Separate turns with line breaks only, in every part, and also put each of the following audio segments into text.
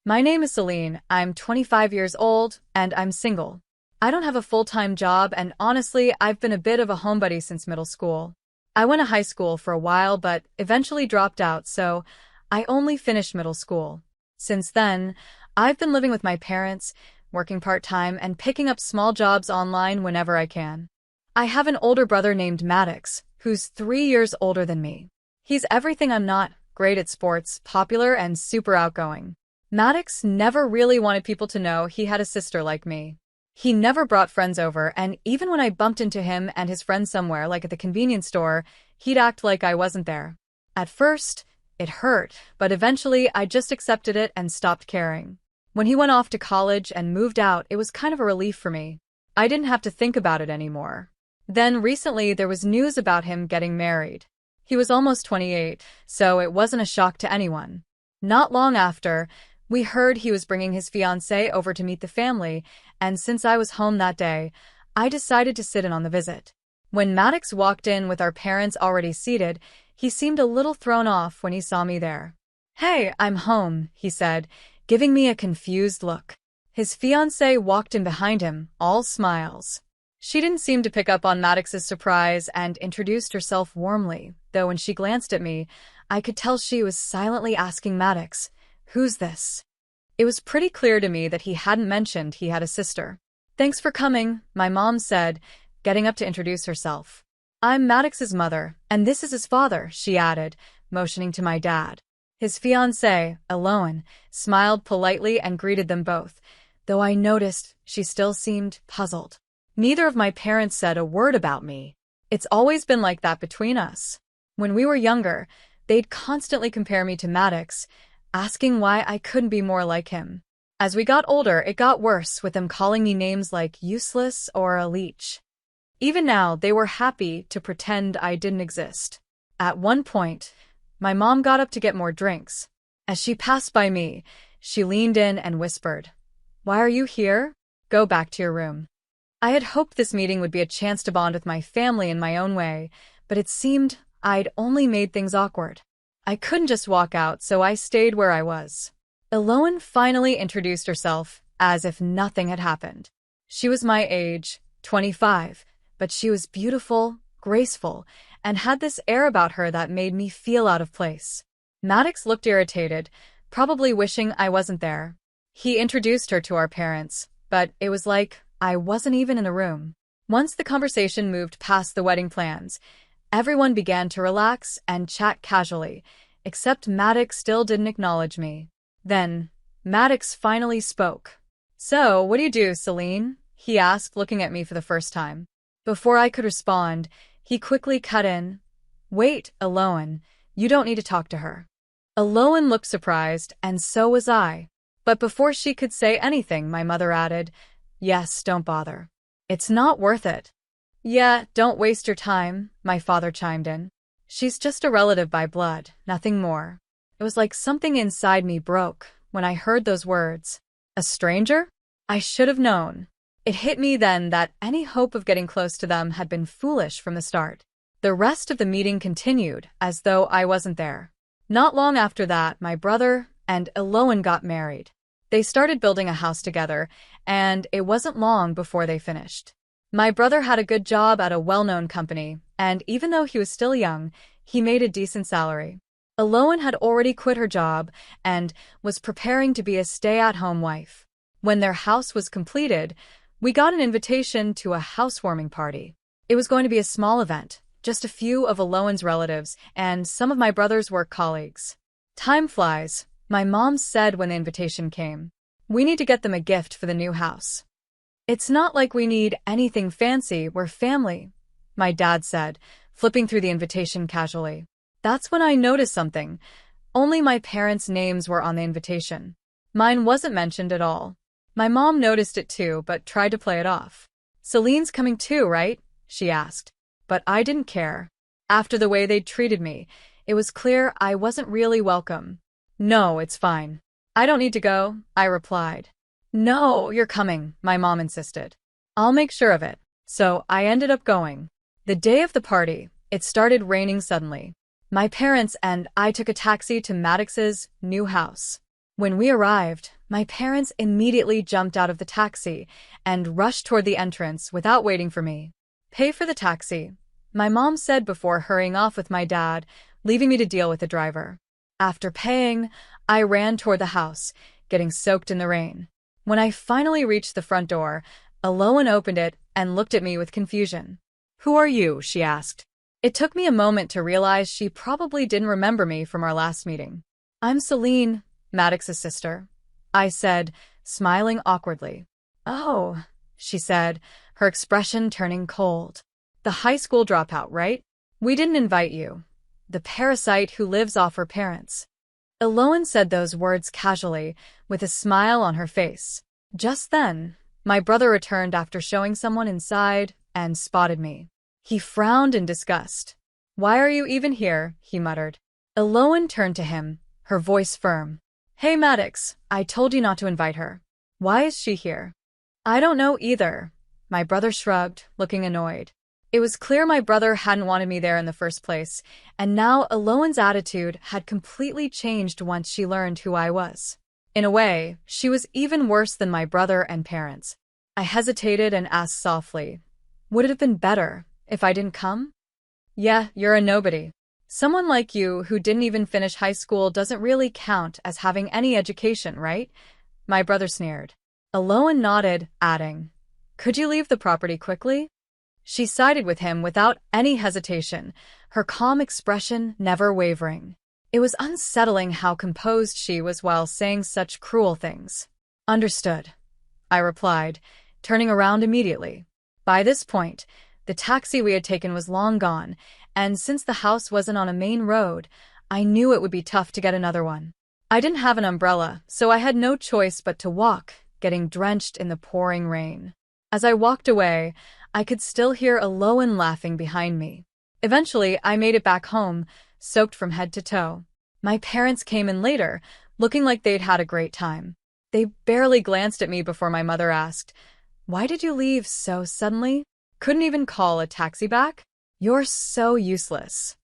My name is Celine, I'm 25 years old, and I'm single. I don't have a full-time job, and honestly, I've been a bit of a homebody since middle school. I went to high school for a while, but eventually dropped out, so I only finished middle school. Since then, I've been living with my parents, working part-time, and picking up small jobs online whenever I can. I have an older brother named Maddox, who's 3 years older than me. He's everything I'm not: great at sports, popular, and super outgoing. Maddox never really wanted people to know he had a sister like me. He never brought friends over, and even when I bumped into him and his friends somewhere, like at the convenience store, he'd act like I wasn't there. At first, it hurt, but eventually I just accepted it and stopped caring. When he went off to college and moved out, it was kind of a relief for me. I didn't have to think about it anymore. Then recently there was news about him getting married. He was almost 28, so it wasn't a shock to anyone. Not long after, we heard he was bringing his fiancée over to meet the family, and since I was home that day, I decided to sit in on the visit. When Maddox walked in with our parents already seated, he seemed a little thrown off when he saw me there. "Hey, I'm home," he said, giving me a confused look. His fiancée walked in behind him, all smiles. She didn't seem to pick up on Maddox's surprise and introduced herself warmly, though when she glanced at me, I could tell she was silently asking Maddox, "Who's this?" It was pretty clear to me that he hadn't mentioned he had a sister. "Thanks for coming," my mom said, getting up to introduce herself. "I'm Maddox's mother, and this is his father," she added, motioning to my dad. His fiancée, Eloan, smiled politely and greeted them both, though I noticed she still seemed puzzled. Neither of my parents said a word about me. It's always been like that between us. When we were younger, they'd constantly compare me to Maddox, asking why I couldn't be more like him. As we got older, it got worse, with them calling me names like useless or a leech. Even now, they were happy to pretend I didn't exist. At one point, my mom got up to get more drinks. As she passed by me, she leaned in and whispered, "Why are you here? Go back to your room." I had hoped this meeting would be a chance to bond with my family in my own way, but it seemed I'd only made things awkward. I couldn't just walk out, so I stayed where I was. Eloan finally introduced herself, as if nothing had happened. She was my age, 25, but she was beautiful, graceful, and had this air about her that made me feel out of place. Maddox looked irritated, probably wishing I wasn't there. He introduced her to our parents, but it was like I wasn't even in the room. Once the conversation moved past the wedding plans, everyone began to relax and chat casually, except Maddox still didn't acknowledge me. Then, Maddox finally spoke. "So, what do you do, Celine?" he asked, looking at me for the first time. Before I could respond, he quickly cut in, "Wait, Eloan, you don't need to talk to her." Eloan looked surprised, and so was I. But before she could say anything, my mother added, "Yes, don't bother. It's not worth it." "Yeah, don't waste your time," my father chimed in. "She's just a relative by blood, nothing more." It was like something inside me broke when I heard those words. A stranger? I should have known. It hit me then that any hope of getting close to them had been foolish from the start. The rest of the meeting continued, as though I wasn't there. Not long after that, my brother and Eloan got married. They started building a house together, and it wasn't long before they finished. My brother had a good job at a well-known company, and even though he was still young, he made a decent salary. Eloan had already quit her job and was preparing to be a stay-at-home wife. When their house was completed, we got an invitation to a housewarming party. It was going to be a small event, just a few of Eloan's relatives and some of my brother's work colleagues. "Time flies," my mom said when the invitation came. "We need to get them a gift for the new house." "It's not like we need anything fancy, we're family," my dad said, flipping through the invitation casually. That's when I noticed something. Only my parents' names were on the invitation. Mine wasn't mentioned at all. My mom noticed it too, but tried to play it off. "Celine's coming too, right?" she asked. But I didn't care. After the way they'd treated me, it was clear I wasn't really welcome. "No, it's fine. I don't need to go," I replied. "No, you're coming," my mom insisted. "I'll make sure of it." So I ended up going. The day of the party, it started raining suddenly. My parents and I took a taxi to Maddox's new house. When we arrived, my parents immediately jumped out of the taxi and rushed toward the entrance without waiting for me. "Pay for the taxi," my mom said before hurrying off with my dad, leaving me to deal with the driver. After paying, I ran toward the house, getting soaked in the rain. When I finally reached the front door, Aloan opened it and looked at me with confusion. "Who are you?" she asked. It took me a moment to realize she probably didn't remember me from our last meeting. "I'm Celine, Maddox's sister," I said, smiling awkwardly. "Oh," she said, her expression turning cold. "The high school dropout, right? We didn't invite you. The parasite who lives off her parents." Aloan said those words casually, with a smile on her face. Just then, my brother returned after showing someone inside and spotted me. He frowned in disgust. "Why are you even here?" he muttered. Aloan turned to him, her voice firm. "Hey Maddox, I told you not to invite her. Why is she here?" "I don't know either," my brother shrugged, looking annoyed. It was clear my brother hadn't wanted me there in the first place, and now Aloan's attitude had completely changed once she learned who I was. In a way, she was even worse than my brother and parents. I hesitated and asked softly, "Would it have been better if I didn't come?" "Yeah, you're a nobody. Someone like you who didn't even finish high school doesn't really count as having any education, right?" my brother sneered. Aloan nodded, adding, "Could you leave the property quickly?" She sided with him without any hesitation, her calm expression never wavering. It was unsettling how composed she was while saying such cruel things. "Understood," I replied, turning around immediately. By this point, the taxi we had taken was long gone, and since the house wasn't on a main road, I knew it would be tough to get another one. I didn't have an umbrella, so I had no choice but to walk, getting drenched in the pouring rain. As I walked away, I could still hear Aloan laughing behind me. Eventually, I made it back home, soaked from head to toe. My parents came in later, looking like they'd had a great time. They barely glanced at me before my mother asked, "Why did you leave so suddenly? Couldn't even call a taxi back? You're so useless."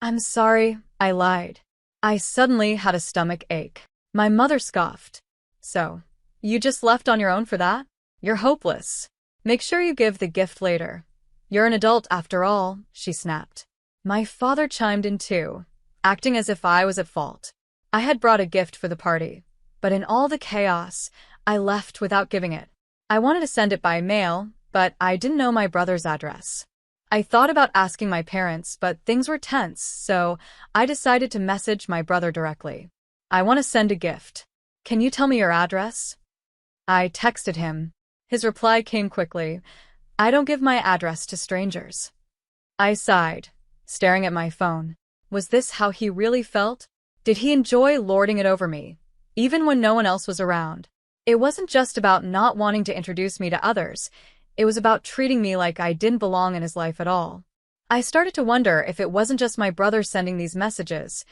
"I'm sorry," I lied. I suddenly had a stomach ache. My mother scoffed. "So, you just left on your own for that? You're hopeless. Make sure you give the gift later. You're an adult after all," she snapped. My father chimed in too, acting as if I was at fault. I had brought a gift for the party, but in all the chaos, I left without giving it. I wanted to send it by mail, but I didn't know my brother's address. I thought about asking my parents, but things were tense, so I decided to message my brother directly. "I want to send a gift. Can you tell me your address?" I texted him. His reply came quickly. "I don't give my address to strangers." I sighed, staring at my phone. Was this how he really felt? Did he enjoy lording it over me, even when no one else was around? It wasn't just about not wanting to introduce me to others. It was about treating me like I didn't belong in his life at all. I started to wonder if it wasn't just my brother sending these messages.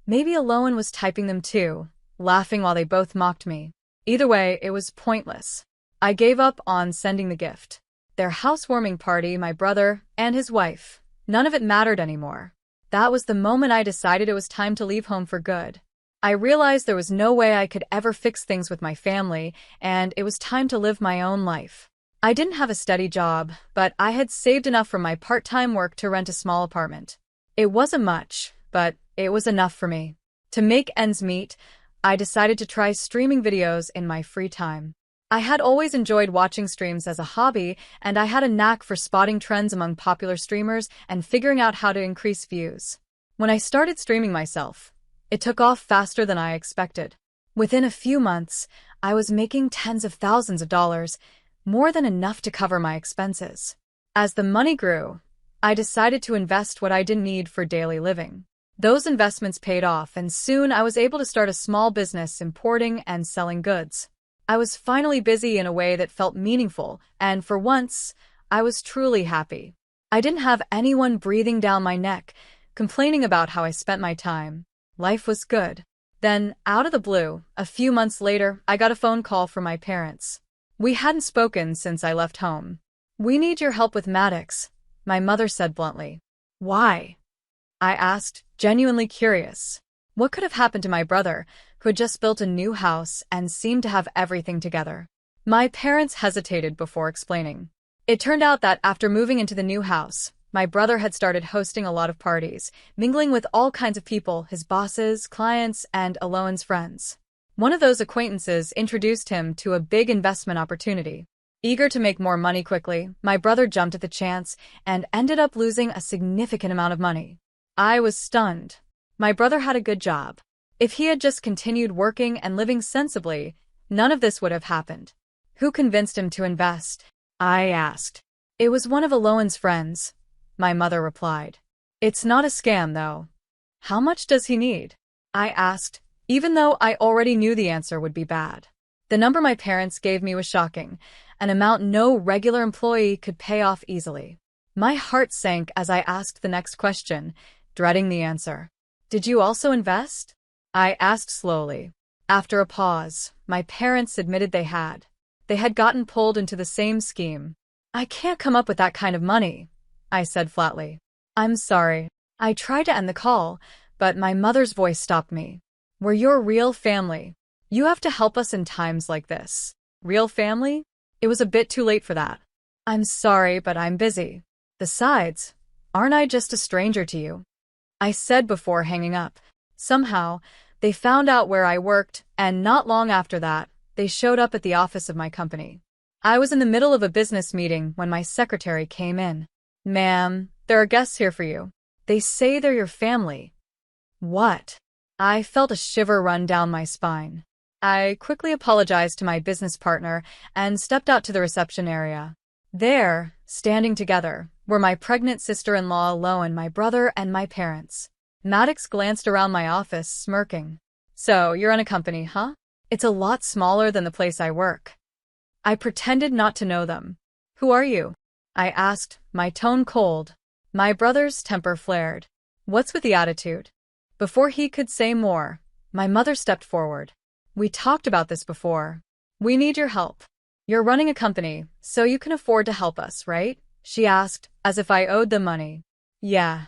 Maybe Aloan was typing them too, laughing while they both mocked me. Either way, it was pointless. I gave up on sending the gift. Their housewarming party, my brother, and his wife, none of it mattered anymore. That was the moment I decided it was time to leave home for good. I realized there was no way I could ever fix things with my family, and it was time to live my own life. I didn't have a steady job, but I had saved enough from my part-time work to rent a small apartment. It wasn't much, but it was enough for me. To make ends meet, I decided to try streaming videos in my free time. I had always enjoyed watching streams as a hobby, and I had a knack for spotting trends among popular streamers and figuring out how to increase views. When I started streaming myself, it took off faster than I expected. Within a few months, I was making tens of thousands of dollars, more than enough to cover my expenses. As the money grew, I decided to invest what I didn't need for daily living. Those investments paid off, and soon I was able to start a small business importing and selling goods. I was finally busy in a way that felt meaningful, and for once, I was truly happy. I didn't have anyone breathing down my neck, complaining about how I spent my time. Life was good. Then, out of the blue, a few months later, I got a phone call from my parents. We hadn't spoken since I left home. "We need your help with Maddox," my mother said bluntly. "Why?" I asked, genuinely curious. What could have happened to my brother, who had just built a new house and seemed to have everything together. My parents hesitated before explaining. It turned out that after moving into the new house, my brother had started hosting a lot of parties, mingling with all kinds of people, his bosses, clients, and Alohan's friends. One of those acquaintances introduced him to a big investment opportunity. Eager to make more money quickly, my brother jumped at the chance and ended up losing a significant amount of money. I was stunned. My brother had a good job. If he had just continued working and living sensibly, none of this would have happened. Who convinced him to invest? I asked. It was one of Alohan's friends, my mother replied. It's not a scam, though. How much does he need? I asked, even though I already knew the answer would be bad. The number my parents gave me was shocking, an amount no regular employee could pay off easily. My heart sank as I asked the next question, dreading the answer. Did you also invest? I asked slowly. After a pause, my parents admitted they had. They had gotten pulled into the same scheme. I can't come up with that kind of money, I said flatly. I'm sorry. I tried to end the call, but my mother's voice stopped me. We're your real family. You have to help us in times like this. Real family? It was a bit too late for that. I'm sorry, but I'm busy. Besides, aren't I just a stranger to you? I said before hanging up. Somehow, they found out where I worked, and not long after that, they showed up at the office of my company. I was in the middle of a business meeting when my secretary came in. Ma'am, there are guests here for you. They say they're your family. What? I felt a shiver run down my spine. I quickly apologized to my business partner and stepped out to the reception area. There, standing together, were my pregnant sister-in-law Alohan, my brother, and my parents. Maddox glanced around my office, smirking. So, you're in a company, huh? It's a lot smaller than the place I work. I pretended not to know them. Who are you? I asked, my tone cold. My brother's temper flared. What's with the attitude? Before he could say more, my mother stepped forward. We talked about this before. We need your help. You're running a company, so you can afford to help us, right? She asked, as if I owed them money. Yeah.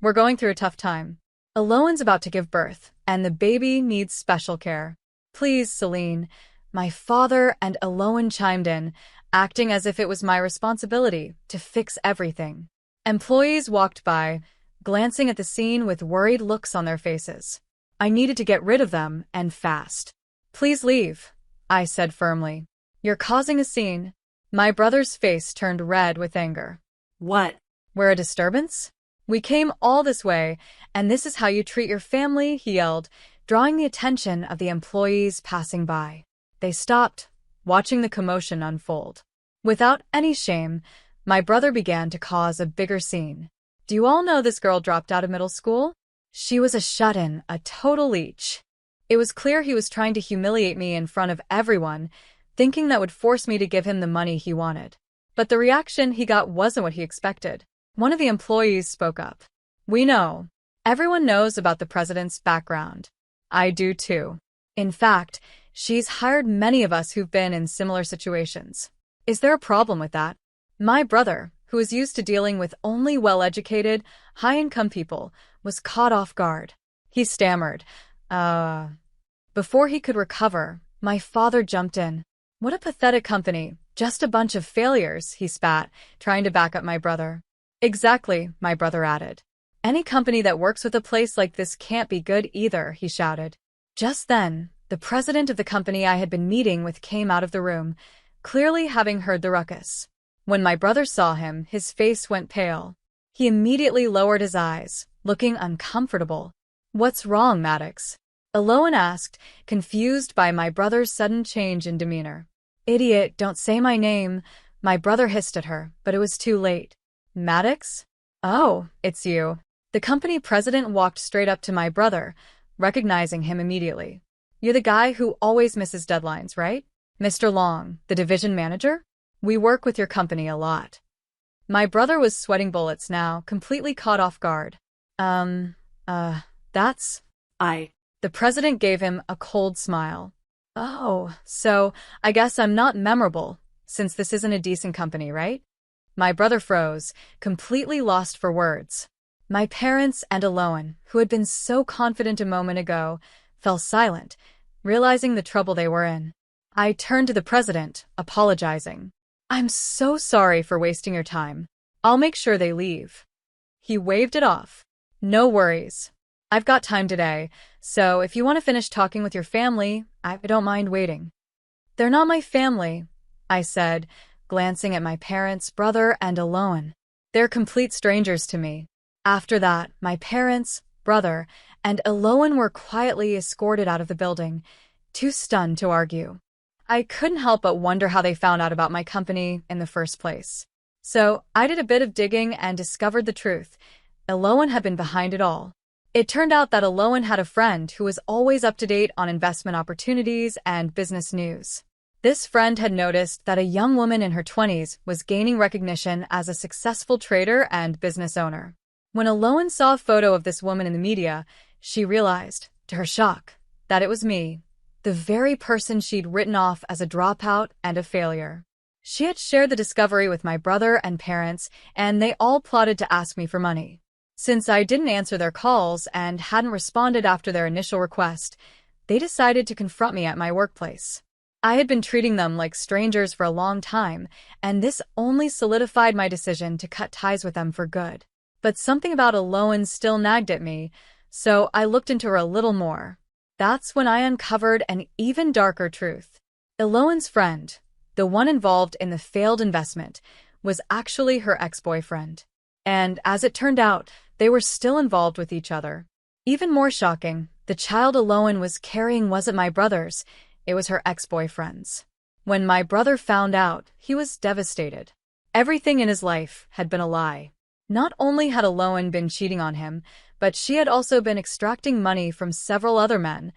We're going through a tough time. Alohan's about to give birth, and the baby needs special care. Please, Celine. My father and Alohan chimed in, acting as if it was my responsibility to fix everything. Employees walked by, glancing at the scene with worried looks on their faces. I needed to get rid of them, and fast. Please leave, I said firmly. You're causing a scene. My brother's face turned red with anger. What? We're a disturbance? We came all this way, and this is how you treat your family, he yelled, drawing the attention of the employees passing by. They stopped, watching the commotion unfold. Without any shame, my brother began to cause a bigger scene. Do you all know this girl dropped out of middle school? She was a shut-in, a total leech. It was clear he was trying to humiliate me in front of everyone, thinking that would force me to give him the money he wanted. But the reaction he got wasn't what he expected. One of the employees spoke up. We know. Everyone knows about the president's background. I do too. In fact, she's hired many of us who've been in similar situations. Is there a problem with that? My brother, who is used to dealing with only well-educated, high-income people, was caught off guard. He stammered, Before he could recover, my father jumped in. What a pathetic company. Just a bunch of failures, he spat, trying to back up my brother. Exactly, my brother added. Any company that works with a place like this can't be good either, he shouted. Just then, the president of the company I had been meeting with came out of the room, clearly having heard the ruckus. When my brother saw him, his face went pale. He immediately lowered his eyes, looking uncomfortable. What's wrong, Maddox? Alohan asked, confused by my brother's sudden change in demeanor. Idiot, don't say my name, my brother hissed at her, but it was too late. Maddox? Oh, it's you. The company president walked straight up to my brother, recognizing him immediately. You're the guy who always misses deadlines, right? Mr. Long, the division manager? We work with your company a lot. My brother was sweating bullets now, completely caught off guard. That's... The president gave him a cold smile. Oh, so I guess I'm not memorable, since this isn't a decent company, right? My brother froze, completely lost for words. My parents and Alohan, who had been so confident a moment ago, fell silent, realizing the trouble they were in. I turned to the president, apologizing. "I'm so sorry for wasting your time. I'll make sure they leave." He waved it off. "No worries. I've got time today, so if you want to finish talking with your family, I don't mind waiting." "They're not my family," I said, glancing at my parents, brother, and Aloan. "They're complete strangers to me." After that, my parents, brother, and Aloan were quietly escorted out of the building, too stunned to argue. I couldn't help but wonder how they found out about my company in the first place. So I did a bit of digging and discovered the truth. Aloan had been behind it all. It turned out that Aloan had a friend who was always up to date on investment opportunities and business news. This friend had noticed that a young woman in her 20s was gaining recognition as a successful trader and business owner. When Aloan saw a photo of this woman in the media, she realized, to her shock, that it was me, the very person she'd written off as a dropout and a failure. She had shared the discovery with my brother and parents, and they all plotted to ask me for money. Since I didn't answer their calls and hadn't responded after their initial request, they decided to confront me at my workplace. I had been treating them like strangers for a long time, and this only solidified my decision to cut ties with them for good. But something about Aloan still nagged at me, so I looked into her a little more. That's when I uncovered an even darker truth. Aloan's friend, the one involved in the failed investment, was actually her ex-boyfriend. And as it turned out, they were still involved with each other. Even more shocking, the child Aloan was carrying wasn't my brother's, it was her ex-boyfriend's. When my brother found out, he was devastated. Everything in his life had been a lie. Not only had Aloan been cheating on him, but she had also been extracting money from several other men,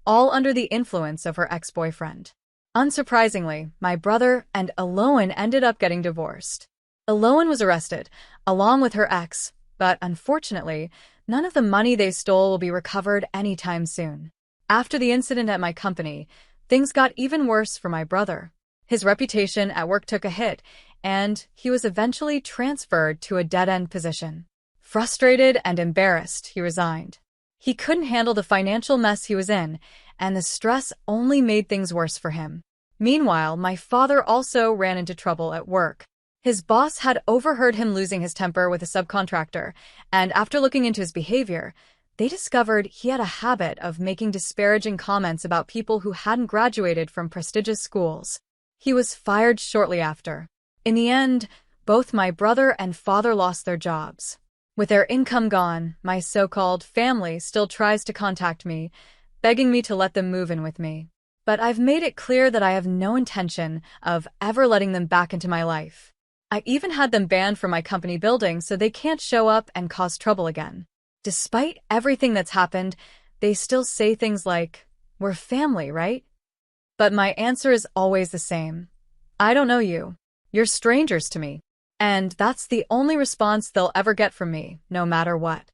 all under the influence of her ex-boyfriend. Unsurprisingly, my brother and Aloan ended up getting divorced. Aloan was arrested, along with her ex, but unfortunately, none of the money they stole will be recovered anytime soon. After the incident at my company, things got even worse for my brother. His reputation at work took a hit, and he was eventually transferred to a dead-end position. Frustrated and embarrassed, he resigned. He couldn't handle the financial mess he was in, and the stress only made things worse for him. Meanwhile, my father also ran into trouble at work. His boss had overheard him losing his temper with a subcontractor, and after looking into his behavior, they discovered he had a habit of making disparaging comments about people who hadn't graduated from prestigious schools. He was fired shortly after. In the end, both my brother and father lost their jobs. With their income gone, my so-called family still tries to contact me, begging me to let them move in with me. But I've made it clear that I have no intention of ever letting them back into my life. I even had them banned from my company building so they can't show up and cause trouble again. Despite everything that's happened, they still say things like, "We're family, right?" But my answer is always the same. "I don't know you. You're strangers to me." And that's the only response they'll ever get from me, no matter what.